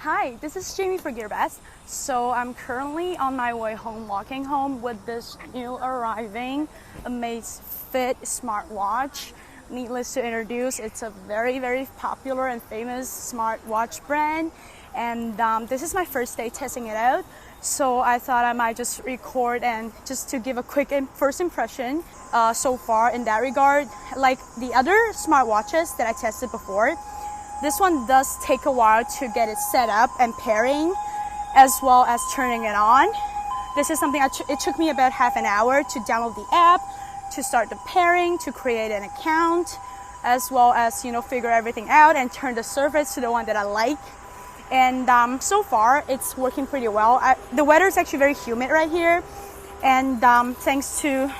Hi, this is Jamie for Gearbest. So I'm currently on my way home, walking home with this new arriving AMAZIFIT smartwatch. Needless to introduce, it's a very popular and famous smartwatch brand. And this is my first day testing it out. So I thought I might just record and just to give a quick first impression so far in that regard. Like the other smartwatches that I tested before, this one does take a while to get it set up and pairing, as well as turning it on. This is something it took me about half an hour to download the app, to start the pairing, to create an account, as well as figure everything out and turn the surface to the one that I like. And so far it's working pretty well. The weather is actually very humid right here, and thanks to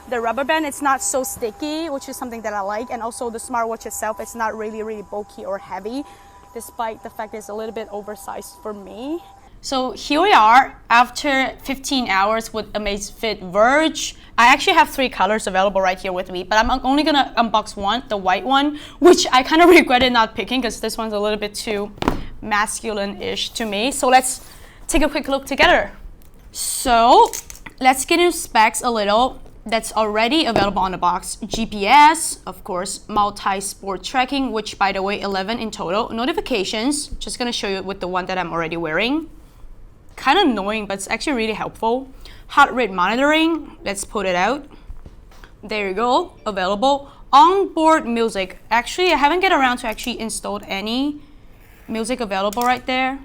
the rubber band, it's not so sticky, which is something that I like. And also the smartwatch itself, it's not really bulky or heavy, despite the fact it's a little bit oversized for me. So here we are after 15 hours with AMAZIFIT Verge. I actually have 3 colors available right here with me, but I'm only gonna unbox one, the white one, which I kind of regretted not picking because this one's a little bit too masculine-ish to me. So let's take a quick look together. So let's get into specs a little. That's already available on the box. GPS, of course, multi-sport tracking, which by the way, 11 in total. Notifications, just gonna show you with the one that I'm already wearing. Kind of annoying, but it's actually really helpful. Heart rate monitoring, let's put it out. There you go, available. Onboard music. Actually, I haven't get around to actually installed any music available right there.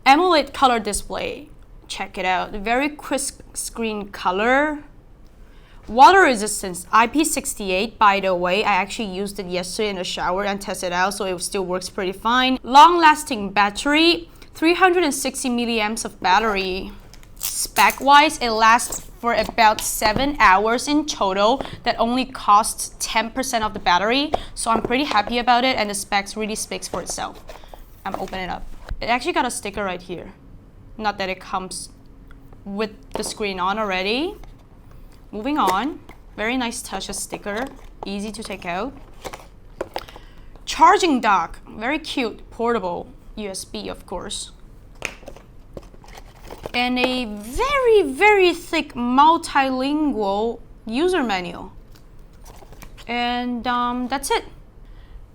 AMOLED color display. Check it out, very crisp screen color. Water resistance, IP68 by the way. I actually used it yesterday in the shower and tested it out, so it still works pretty fine. Long lasting battery, 360 milliamps of battery. Spec wise, it lasts for about 7 hours in total. That only costs 10% of the battery, so I'm pretty happy about it, and the specs really speaks for itself. I'm opening it up. It actually got a sticker right here. Not that it comes with the screen on already. Moving on, very nice touch, a sticker, easy to take out. Charging dock, very cute, portable, USB of course. And a very thick multilingual user manual. And that's it.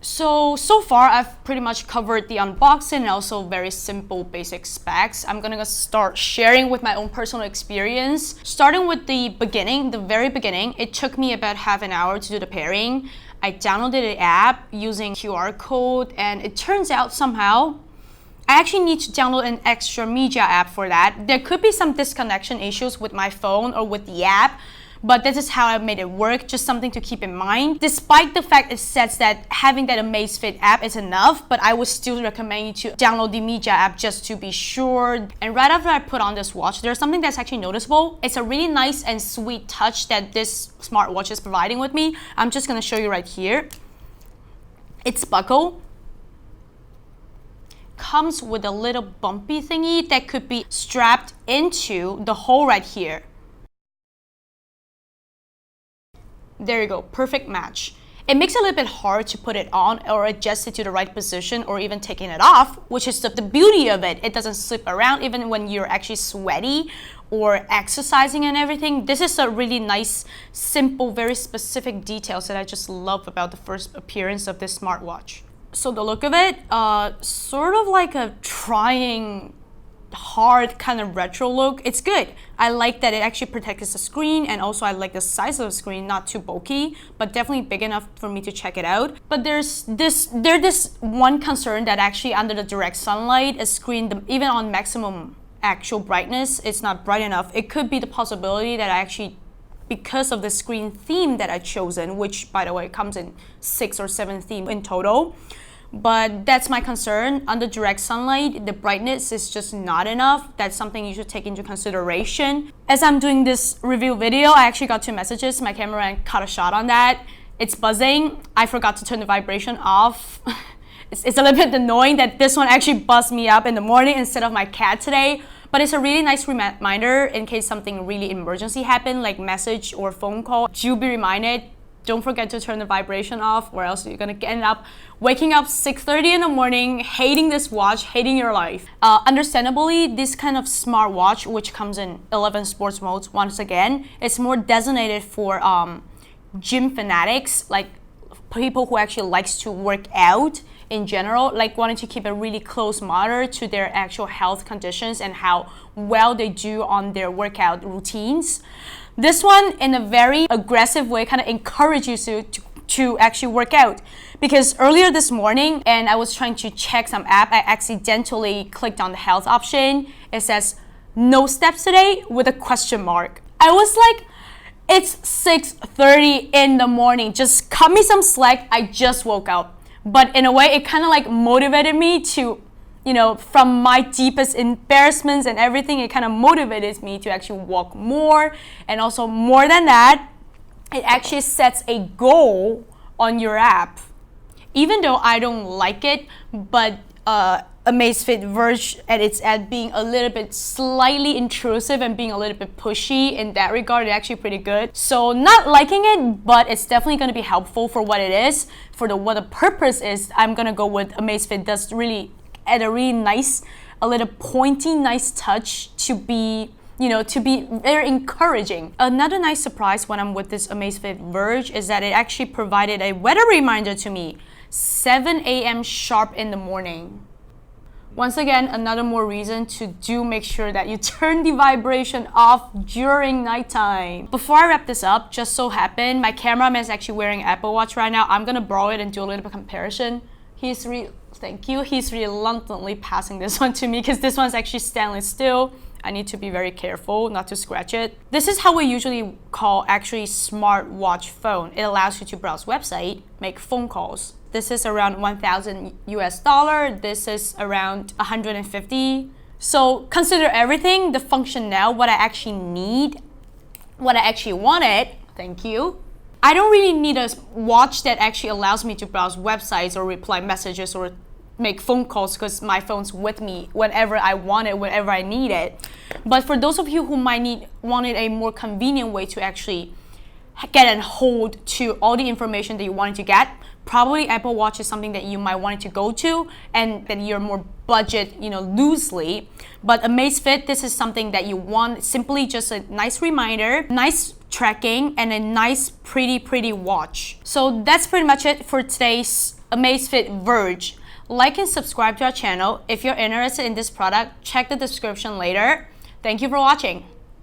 So far I've pretty much covered the unboxing and also very simple basic specs. I'm gonna start sharing with my own personal experience. Starting with the beginning, the very beginning, it took me about half an hour to do the pairing. I downloaded the app using QR code, and it turns out somehow I actually need to download an extra media app for that. There could be some disconnection issues with my phone or with the app, but this is how I made it work, just something to keep in mind. Despite the fact it says that having that AMAZIFIT app is enough, but I would still recommend you to download the media app just to be sure. And right after I put on this watch, there's something that's actually noticeable. It's a really nice and sweet touch that this smartwatch is providing with me. I'm just gonna show you right here. Its buckle comes with a little bumpy thingy that could be strapped into the hole right here. There you go, perfect match. It makes it a little bit hard to put it on or adjust it to the right position or even taking it off, which is the beauty of it. It doesn't slip around even when you're actually sweaty or exercising and everything. This is a really nice, simple, very specific details that I just love about the first appearance of this smartwatch. So the look of it, sort of like a trying hard kind of retro look. It's good. I like that it actually protects the screen, and also I like the size of the screen, not too bulky, but definitely big enough for me to check it out. But there's this one concern that actually under the direct sunlight, a screen, even on maximum actual brightness, it's not bright enough. It could be the possibility that I actually, because of the screen theme that I've chosen, which by the way comes in 6 or 7 themes in total, but that's my concern. Under direct sunlight, the brightness is just not enough. That's something you should take into consideration. As I'm doing this review video, I actually got 2 messages. My camera caught a shot on that. It's buzzing. I forgot to turn the vibration off. It's a little bit annoying that this one actually buzzed me up in the morning instead of my cat today. But it's a really nice reminder in case something really emergency happened, like message or phone call. Do be reminded don't forget to turn the vibration off, or else you're gonna end up waking up 6:30 in the morning, hating this watch, hating your life. Understandably, this kind of smartwatch, which comes in 11 sports modes, once again, it's more designated for gym fanatics, like people who actually likes to work out in general, like wanting to keep a really close monitor to their actual health conditions and how well they do on their workout routines. This one, in a very aggressive way, kind of encourages you to actually work out. Because earlier this morning, and I was trying to check some app, I accidentally clicked on the health option. It says, no steps today, with a question mark. I was like, it's 6:30 in the morning. Just cut me some slack. I just woke up. But in a way, it kind of like motivated me to, you know, from my deepest embarrassments and everything, it kind of motivated me to actually walk more. And also more than that, it actually sets a goal on your app. Even though I don't like it, but AMAZIFIT Verge at its end being a little bit slightly intrusive and being a little bit pushy in that regard, it's actually pretty good. So not liking it, but it's definitely going to be helpful for what it is. For what the purpose is, I'm going to go with AMAZIFIT. Does really add a really nice, a little pointy, nice touch to be, you know, to be very encouraging. Another nice surprise when I'm with this AMAZIFIT Verge is that it actually provided a weather reminder to me, 7 a.m. sharp in the morning. Once again, another more reason to make sure that you turn the vibration off during nighttime. Before I wrap this up, just so happened, my cameraman is actually wearing an Apple Watch right now. I'm gonna borrow it and do a little bit of comparison. Thank you. He's reluctantly passing this one to me because this one's actually stainless steel. I need to be very careful not to scratch it. This is how we usually call actually smartwatch phone. It allows you to browse website, make phone calls. This is around 1,000 US dollar. This is around 150. So consider everything, the function now, what I actually need, what I actually wanted. Thank you. I don't really need a watch that actually allows me to browse websites or reply messages or make phone calls because my phone's with me whenever I want it, whenever I need it. But for those of you who might wanted a more convenient way to actually get and hold to all the information that you wanted to get, probably Apple Watch is something that you might want to go to, and that you're more budget, you know, loosely. But AMAZIFIT, this is something that you want, simply just a nice reminder, nice tracking, and a nice pretty watch. So that's pretty much it for today's AMAZIFIT Verge. Like and subscribe to our channel. If you're interested in this product, check the description later. Thank you for watching.